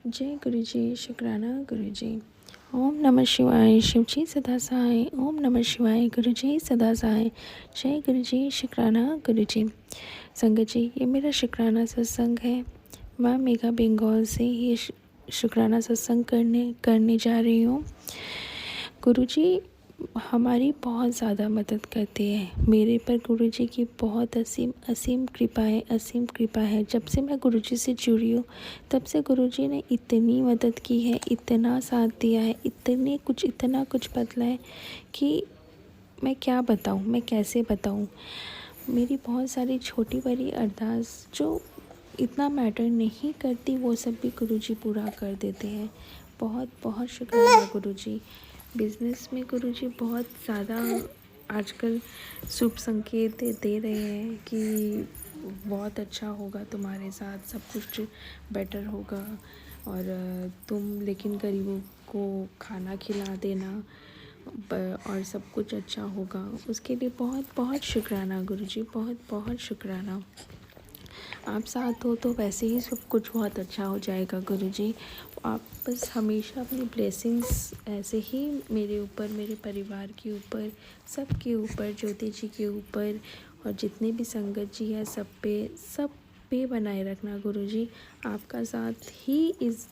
जय गुरु जी। शुक्राना गुरु जी। ओम नमः शिवाय। शिव जी सदा सहाय। ओम नमः शिवाय। गुरु जी सदा सहाय। जय गुरु जी। शुक्राना गुरु जी। संगत जी, ये मेरा शुक्राना सत्संग है। मैं मेगा बंगाल से ये शुक्राना सत्संग करने जा रही हूँ। गुरु जी हमारी बहुत ज़्यादा मदद करते हैं। मेरे पर गुरु जी की बहुत असीम कृपा है। जब से मैं गुरु जी से जुड़ी हूँ तब से गुरु जी ने इतनी मदद की है, इतना साथ दिया है, इतना कुछ बदला है कि मैं क्या बताऊँ, मैं कैसे बताऊँ। मेरी बहुत सारी छोटी बड़ी अरदास जो इतना मैटर नहीं करती वो सब भी गुरु जी पूरा कर देते हैं। बहुत बहुत शुक्राना गुरु जी। बिज़नेस में गुरु जी बहुत ज़्यादा आजकल शुभ संकेत दे रहे हैं कि बहुत अच्छा होगा, तुम्हारे साथ सब कुछ बेटर होगा और तुम लेकिन गरीबों को खाना खिला देना और सब कुछ अच्छा होगा। उसके लिए बहुत बहुत शुक्राना गुरु जी, बहुत बहुत शुक्राना। आप साथ हो तो वैसे ही सब कुछ बहुत अच्छा हो जाएगा गुरु जी। आप बस हमेशा अपनी ब्लेसिंग्स ऐसे ही मेरे ऊपर, मेरे परिवार के ऊपर, सबके ऊपर, ज्योति जी के ऊपर और जितने भी संगत जी हैं सब पे बनाए रखना गुरु जी। आपका साथ ही इस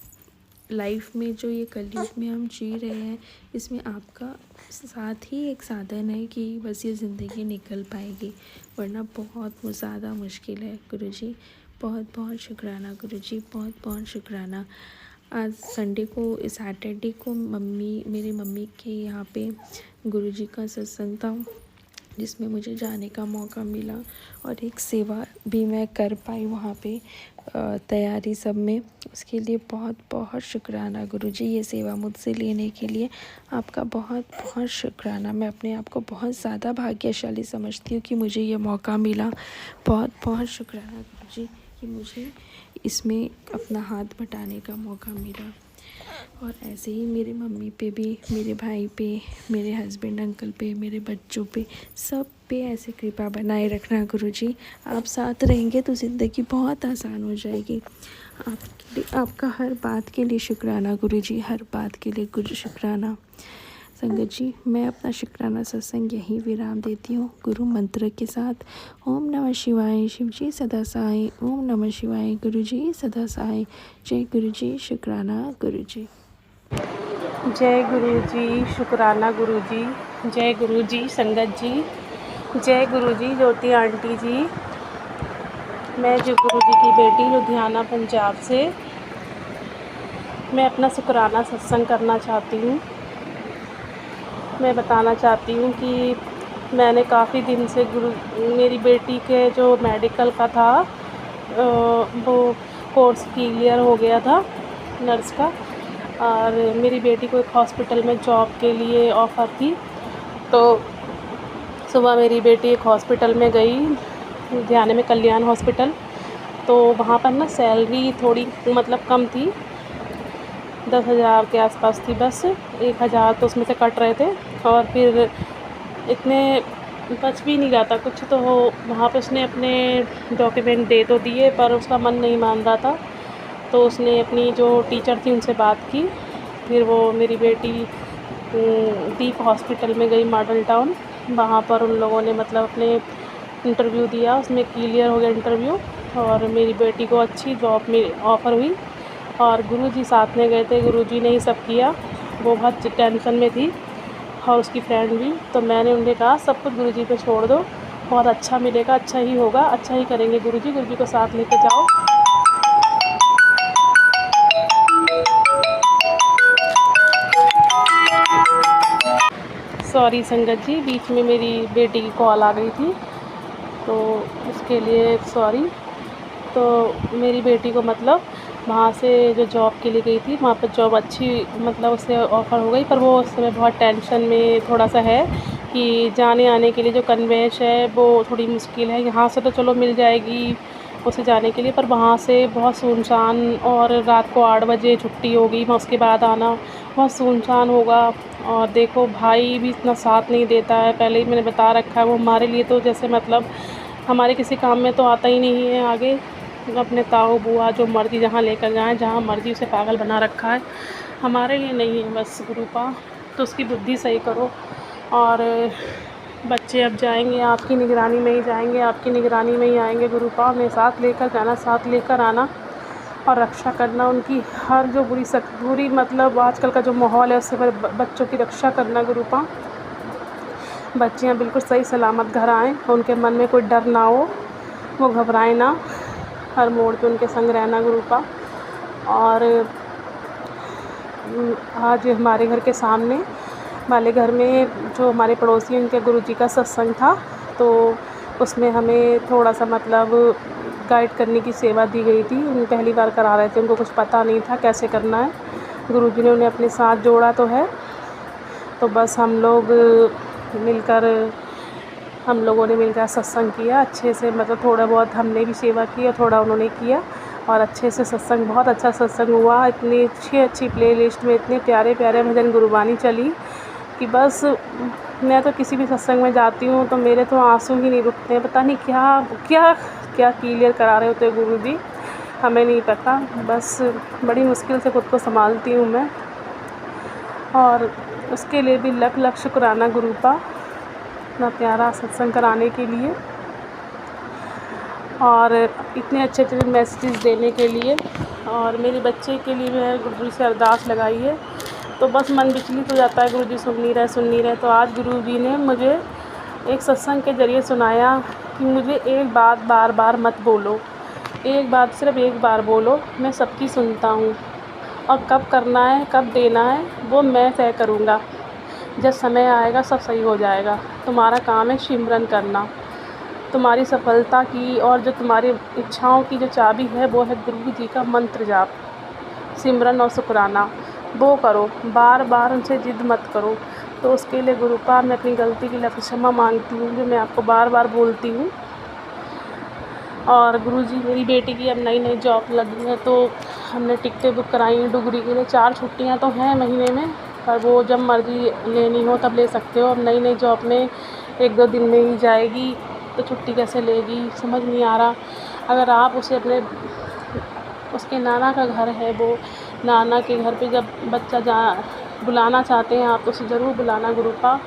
लाइफ में, जो ये कलयुग में हम जी रहे हैं, इसमें आपका साथ ही एक साधन है कि बस ये ज़िंदगी निकल पाएगी, वरना बहुत ज़्यादा मुश्किल है गुरु जी। बहुत बहुत शुक्राना गुरु जी, बहुत बहुत शुक्राना। आज सैटरडे को मेरी मम्मी के यहाँ पे गुरु जी का सत्संग था, जिसमें मुझे जाने का मौका मिला और एक सेवा भी मैं कर पाई वहाँ पे तैयारी सब में। उसके लिए बहुत बहुत शुक्राना गुरु जी। ये सेवा मुझसे लेने के लिए आपका बहुत बहुत शुक्राना। मैं अपने आप को बहुत ज़्यादा भाग्यशाली समझती हूँ कि मुझे ये मौका मिला। बहुत बहुत शुक्राना गुरु जी कि मुझे इसमें अपना हाथ बटाने का मौका मिला। और ऐसे ही मेरे मम्मी पे भी, मेरे भाई पे, मेरे हस्बैंड अंकल पे, मेरे बच्चों पे, सब पे ऐसे कृपा बनाए रखना गुरु जी। आप साथ रहेंगे तो ज़िंदगी बहुत आसान हो जाएगी। आपका हर बात के लिए शुक्राना गुरु जी, हर बात के लिए गुरु शुक्राना। संगत जी, मैं अपना शुक्राना सत्संग यहीं विराम देती हूँ गुरु मंत्र के साथ। ओम नमः शिवाय। शिव जी सदा सहाय। ओम नमः शिवाय। गुरु जी सदा सहाय। जय गुरु जी। शुक्राना गुरु जी। जय गुरु जी। शुक्राना गुरु जी। जय गुरु जी। संगत जी, जय गुरु जी। ज्योति आंटी जी, मैं जो गुरु जी की बेटी लुधियाना पंजाब से, मैं अपना शुक्राना सत्संग करना चाहती हूँ। मैं बताना चाहती हूँ कि मैंने काफ़ी दिन से मेरी बेटी के जो मेडिकल का था वो कोर्स क्लियर हो गया था नर्स का, और मेरी बेटी को एक हॉस्पिटल में जॉब के लिए ऑफ़र थी। तो सुबह मेरी बेटी एक हॉस्पिटल में गई, लुधियाने में कल्याण हॉस्पिटल। तो वहाँ पर ना सैलरी थोड़ी मतलब कम थी, 10,000 के आसपास थी बस। 1,000 तो उसमें से कट रहे थे और फिर इतने बच भी नहीं रहा था कुछ। तो वहाँ पे उसने अपने डॉक्यूमेंट दे तो दिए, पर उसका मन नहीं मान रहा था। तो उसने अपनी जो टीचर थी उनसे बात की। फिर वो मेरी बेटी दीप हॉस्पिटल में गई, मॉडल टाउन। वहाँ पर उन लोगों ने मतलब अपने इंटरव्यू दिया, उसमें क्लियर हो गया इंटरव्यू और मेरी बेटी को अच्छी जॉब में ऑफ़र हुई। और गुरुजी साथ में गए थे, गुरुजी ने ही सब किया। वो बहुत टेंशन में थी और उसकी फ्रेंड भी। तो मैंने उन्हें कहा सब कुछ गुरुजी पे छोड़ दो, बहुत अच्छा मिलेगा, अच्छा ही होगा, अच्छा ही करेंगे गुरुजी को साथ लेके जाओ। सॉरी संगत जी, बीच में मेरी बेटी की कॉल आ गई थी तो उसके लिए सॉरी। तो मेरी बेटी को मतलब वहाँ से जो जॉब के लिए गई थी, वहाँ पर जॉब अच्छी मतलब उसे ऑफ़र हो गई, पर वो उस समय बहुत टेंशन में थोड़ा सा है कि जाने आने के लिए जो कन्वेंस है वो थोड़ी मुश्किल है। यहाँ से तो चलो मिल जाएगी उसे जाने के लिए, पर वहाँ से बहुत सुनसान, और रात को 8 बजे छुट्टी होगी, मैं उसके बाद आना, बहुत सुनसान होगा। और देखो भाई भी इतना साथ नहीं देता है, पहले ही मैंने बता रखा है, वो हमारे लिए तो जैसे मतलब हमारे किसी काम में तो आता ही नहीं है आगे। अपने ताऊ बुआ जो मर्ज़ी जहाँ लेकर जाएँ, जहाँ मर्ज़ी उसे पागल बना रखा है, हमारे लिए नहीं है बस गुरुपा। तो उसकी बुद्धि सही करो। और बच्चे अब जाएंगे आपकी निगरानी में ही जाएंगे, आपकी निगरानी में ही आएंगे गुरुपा। में साथ लेकर जाना, साथ लेकर आना और रक्षा करना उनकी। हर जो बुरी मतलब आजकल का जो माहौल है उससे बच्चों की रक्षा करना गुरुपा। बच्चियाँ बिल्कुल सही सलामत घर आएँ, उनके मन में कोई डर ना हो, वो घबराएं ना। हर मोड़ पे उनके संग रहना गुरुपा। और आज हमारे घर के सामने वाले घर में जो हमारे पड़ोसी हैं उनके गुरुजी का सत्संग था, तो उसमें हमें थोड़ा सा मतलब गाइड करने की सेवा दी गई थी। उन पहली बार करा रहे थे, उनको कुछ पता नहीं था कैसे करना है। गुरुजी ने उन्हें अपने साथ जोड़ा तो है। तो बस हम लोगों ने मिलकर सत्संग किया अच्छे से। मतलब थोड़ा बहुत हमने भी सेवा की और थोड़ा उन्होंने किया, और अच्छे से सत्संग, बहुत अच्छा सत्संग हुआ। इतनी अच्छी प्लेलिस्ट में इतने प्यारे प्यारे भजन गुरुबानी चली कि बस मैं तो किसी भी सत्संग में जाती हूँ तो मेरे तो आंसू ही नहीं रुकते हैं। पता नहीं क्या क्या क्या क्लियर करा रहे होते गुरुजी, हमें नहीं पता। बस बड़ी मुश्किल से खुद को संभालती हूँ मैं, और उसके लिए भी लख लख शुक्राना गुरुपा, इतना प्यारा सत्संग कराने के लिए और इतने अच्छे अच्छे मैसेजेस देने के लिए। और मेरे बच्चे के लिए मैं गुरुजी से अरदास लगाई है, तो बस मन विचलित हो जाता है, गुरुजी सुन नहीं रहे। तो आज गुरुजी ने मुझे एक सत्संग के ज़रिए सुनाया कि मुझे एक बात बार बार मत बोलो, एक बात सिर्फ एक बार बोलो, मैं सबकी सुनता हूँ, और कब करना है कब देना है वो मैं तय करूँगा। जब समय आएगा सब सही हो जाएगा। तुम्हारा काम है सिमरन करना, तुम्हारी सफलता की और जो तुम्हारी इच्छाओं की जो चाबी है वो है गुरु जी का मंत्र जाप, सिमरन और शुक्राना, वो करो। बार बार उनसे जिद मत करो। तो उसके लिए गुरुपा मैं अपनी गलती की क्षमा मांगती हूँ जो मैं आपको बार बार बोलती हूँ। और गुरुजी, मेरी बेटी की अब नई जॉब लगी है, तो हमने टिकटें बुक कराई हैं डुगरी के लिए। 4 छुट्टियाँ तो हैं महीने में, पर वो जब मर्ज़ी लेनी हो तब ले सकते हो। अब नई जॉब में 1-2 दिन में ही जाएगी, तो छुट्टी कैसे लेगी समझ नहीं आ रहा। अगर आप उसे उसके नाना का घर है, वो नाना के घर पे जब बच्चा बुलाना चाहते हैं आप, तो उसे ज़रूर बुलाना गुरुपा।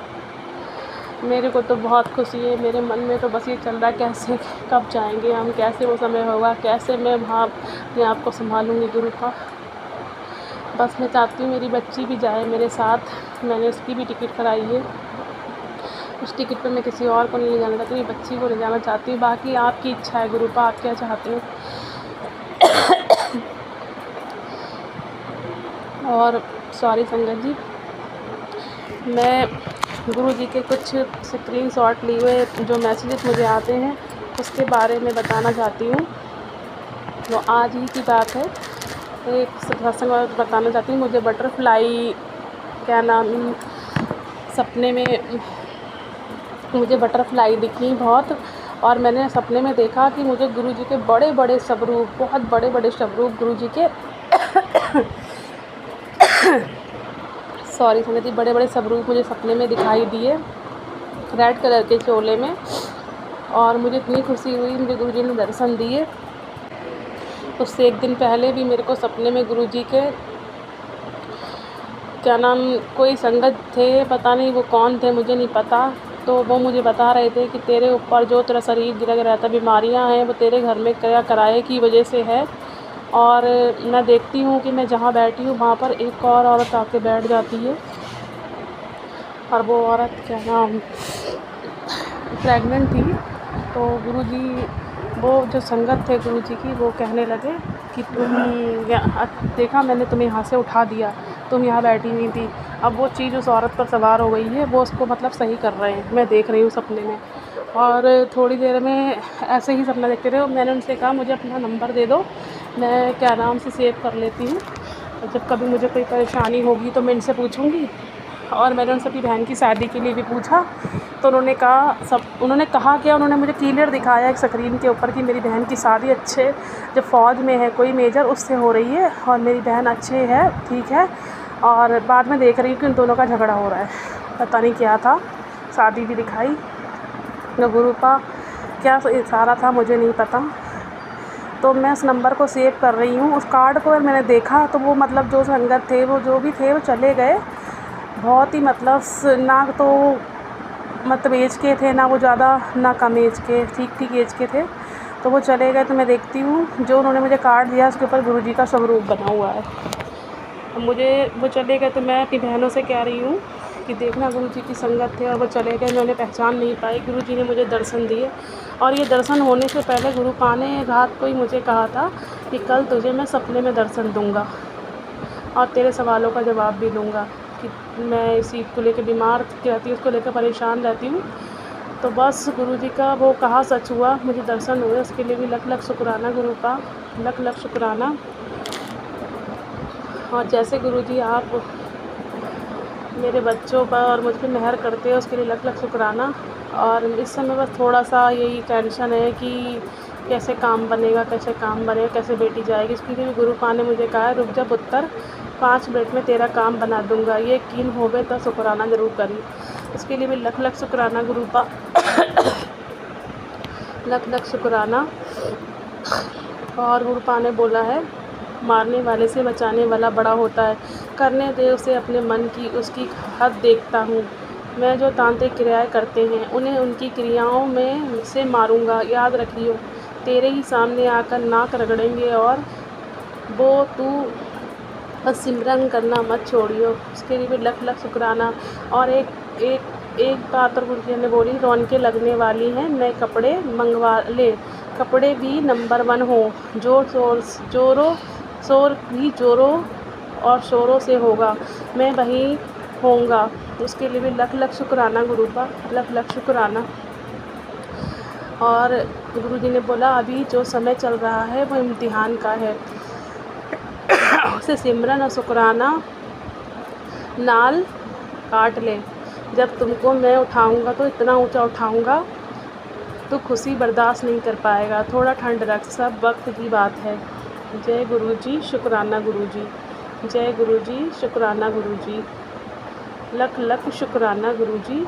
मेरे को तो बहुत खुशी है, मेरे मन में तो बस ये चल रहा है कैसे कब जाएंगे हम, कैसे वो समय होगा, कैसे मैं वहाँ अपने आप को संभालूँगी गुरुपा। बस मैं चाहती हूँ मेरी बच्ची भी जाए मेरे साथ। मैंने उसकी भी टिकट कराई है। उस टिकट पे मैं किसी और को नहीं ले जाना चाहती, मेरी बच्ची को ले जाना चाहती हूँ। बाकी आपकी इच्छा है गुरुपा, आप क्या चाहते हो। और सॉरी संगत जी, मैं गुरुजी के कुछ स्क्रीनशॉट लिए हुए जो मैसेजेस मुझे आते हैं उसके बारे में बताना चाहती हूँ। वो आज ही की बात है, एक सत्संग बताना चाहती हूँ। मुझे बटरफ्लाई सपने में मुझे बटरफ्लाई दिखी बहुत, और मैंने सपने में देखा कि मुझे गुरुजी के बड़े बड़े स्वरूप, बहुत बड़े बड़े स्वरूप गुरुजी के सॉरी संगति, बड़े बड़े स्वरूप मुझे सपने में दिखाई दिए, रेड कलर के चोले में। और मुझे इतनी खुशी हुई, मुझे गुरुजी ने दर्शन दिए। उससे 1 दिन पहले भी मेरे को सपने में गुरुजी के कोई संगत थे, पता नहीं वो कौन थे, मुझे नहीं पता। तो वो मुझे बता रहे थे कि तेरे ऊपर जो तेरा शरीर गिरा रहता, बीमारियां हैं, वो तेरे घर में क्या कराए की वजह से है। और मैं देखती हूँ कि मैं जहाँ बैठी हूँ वहाँ पर एक और औरत आके बैठ जाती है, और वो औरत प्रेग्नेंट थी। तो गुरुजी, वो जो संगत थे गुरुजी की, वो कहने लगे कि देखा मैंने तुम्हें यहाँ से उठा दिया, तुम यहाँ बैठी हुई थी। अब वो चीज़ उस औरत पर सवार हो गई है, वो उसको मतलब सही कर रहे हैं, मैं देख रही हूँ सपने में। और थोड़ी देर में ऐसे ही सपना देखते रहे। मैंने उनसे कहा मुझे अपना नंबर दे दो, मैं से सेव कर लेती हूँ, जब कभी मुझे कोई परेशानी होगी तो मैं इनसे पूछूँगी। और मैंने उनसे अपनी बहन की शादी के लिए भी पूछा, तो उन्होंने कहा क्या, उन्होंने मुझे क्लियर दिखाया एक स्क्रीन के ऊपर कि मेरी बहन की शादी अच्छे जो फ़ौज में है कोई मेजर, उससे हो रही है, और मेरी बहन अच्छे है, ठीक है। और बाद में देख रही हूँ कि उन दोनों का झगड़ा हो रहा है, पता नहीं क्या था। शादी भी दिखाई, तो गुरुपा क्या इशारा था मुझे नहीं पता। तो मैं उस नंबर को सेव कर रही हूँ। उस कार्ड को मैंने देखा तो वो मतलब जो संगत थे, वो जो भी थे, वो चले गए। बहुत ही मतलब ना तो मतलब एज के थे, ना वो ज़्यादा ना कम एज के, ठीक ठीक एज के थे। तो वो चले गए। तो मैं देखती हूँ जो उन्होंने मुझे कार्ड दिया उसके ऊपर गुरुजी का स्वरूप बना हुआ है। अब मुझे वो चले गए तो मैं अपनी बहनों से कह रही हूँ कि देखना गुरुजी की संगत थे और वो चले गए, मैं उन्हें पहचान नहीं पाई। गुरुजी ने मुझे दर्शन दिए और ये दर्शन होने से पहले गुरुपा ने रात को ही मुझे कहा था कि कल तुझे मैं सपने में दर्शन दूँगा और तेरे सवालों का जवाब भी दूँगा। कि मैं इसी को लेकर बीमार रहती हूँ, उसको लेकर परेशान रहती हूँ। तो बस गुरुजी का वो कहा सच हुआ, मुझे दर्शन हुए। उसके लिए भी लख लख शुक्राना गुरुपा, लख लख शुक्राना। और जैसे गुरुजी आप मेरे बच्चों पर और मुझ पर मेहर करते हैं, उसके लिए लख लख शुक्राना। और इस समय बस थोड़ा सा यही टेंशन है कि कैसे काम बनेगा, कैसे बेटी जाएगी। इसके लिए भी गुरुपा ने मुझे कहा है रुक जा पुत्र, 5 मिनट में तेरा काम बना दूँगा, ये यकीन होवे तो शुक्राना ज़रूर करी। इसके लिए भी लख लख शुक्राना गुरुपा, लख लख शुक्राना। और गुरुपा ने बोला है मारने वाले से बचाने वाला बड़ा होता है, करने दे उसे अपने मन की, उसकी हद देखता हूँ मैं। जो तांत्रिक क्रियाएं करते हैं उन्हें उनकी क्रियाओं में से मारूंगा, याद रखियो। तेरे ही सामने आकर नाक रगड़ेंगे और वो तू बस सिमरन करना मत छोड़ियो। उसके लिए भी लख लख शुक्राना। और एक बात और गुरुजी ने बोली, रौनकें लगने वाली हैं, नए कपड़े मंगवा ले, कपड़े भी नंबर 1 हो। शोर भी जोरों और शोरों से होगा, मैं वहीं होऊंगा। उसके लिए भी लख लख शुक्राना गुरुपा, लख लख शुक्राना। और गुरुजी ने बोला अभी जो समय चल रहा है वो इम्तिहान का है, उसे सिमरन और शुक्राना नाल काट ले। जब तुमको मैं उठाऊंगा तो इतना ऊंचा उठाऊंगा तो खुशी बर्दाश्त नहीं कर पाएगा, थोड़ा ठंड रख, सब वक्त की बात है। जय गुरुजी, शुक्राना गुरुजी, जय गुरुजी, शुक्राना गुरुजी, लख लख शुक्राना गुरुजी।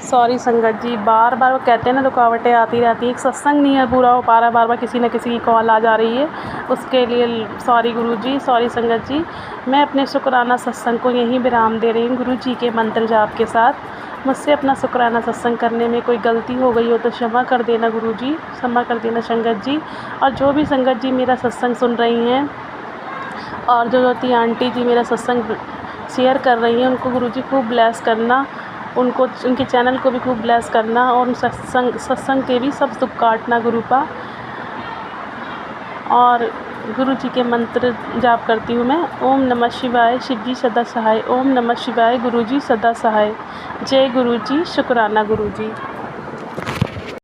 सॉरी संगत जी, बार बार वो कहते हैं ना रुकावटें आती रहती हैं, एक सत्संग नहीं है पूरा हो पा रहा, बार बार किसी न किसी की कॉल आ जा रही है, उसके लिए सॉरी गुरुजी, सॉरी संगत जी। मैं अपने शुक्राना सत्संग को यहीं विराम दे रही हूँ गुरुजी के मंत्र जाप के साथ। मुझसे अपना शुक्राना सत्संग करने में कोई गलती हो गई हो तो क्षमा कर देना गुरुजी, क्षमा कर देना संगत जी। और जो भी संगत जी मेरा सत्संग सुन रही हैं और जो ज्योति आंटी जी मेरा सत्संग शेयर कर रही हैं, उनको गुरुजी खूब ब्लेस करना, उनको उनके चैनल को भी खूब ब्लेस करना और उन सत्संग के भी सब दुख काटना गुरुपा। और गुरुजी के मंत्र जाप करती हूँ मैं। ओम नमः शिवाय, शिवजी सदा सहाय। ओम नमः शिवाय, गुरुजी सदा सहाय। जय गुरुजी, शुक्राना गुरुजी।